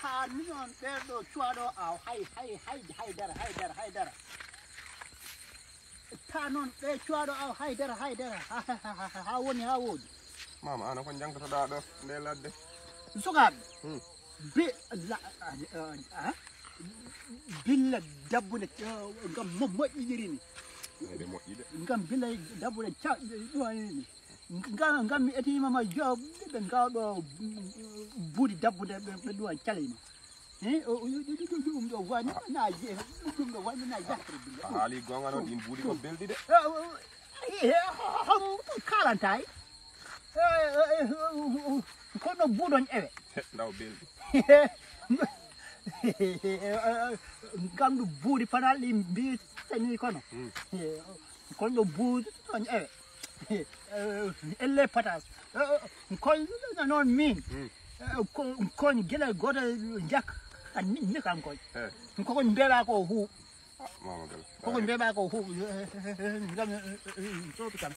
tan non ɓeɗo cuwaɗo aw haydara ta noon ɓe cuwaɗo aw haydara ha woni ha woodi mama ana ko jangtotoɗa ɗo nde ladde sukaɓe billa dabbude ngam moƴƴiɗiri ni ede moƴƴide ngam billa dabbude ɗuwanini ngam mi etimama ɓe gawɗo buudi dabbude ɓe ɗuwan calima ɗum ɗo wani ɗum ɗo wani na jahtere billa haali gonga noon ɗin buudi ko belɗi de kalantay kono buuɗon ewe ndaw belɗi ngam ɗum buudi fanal ɗi mbitani kono ɗo buudi ɗon ewe elle patas kono noon min koñ gila goto jak ni kam koñ koko mbeɓa ko huuɓ mama bela koko mbeɓa ko huuɓ ngam sotu kam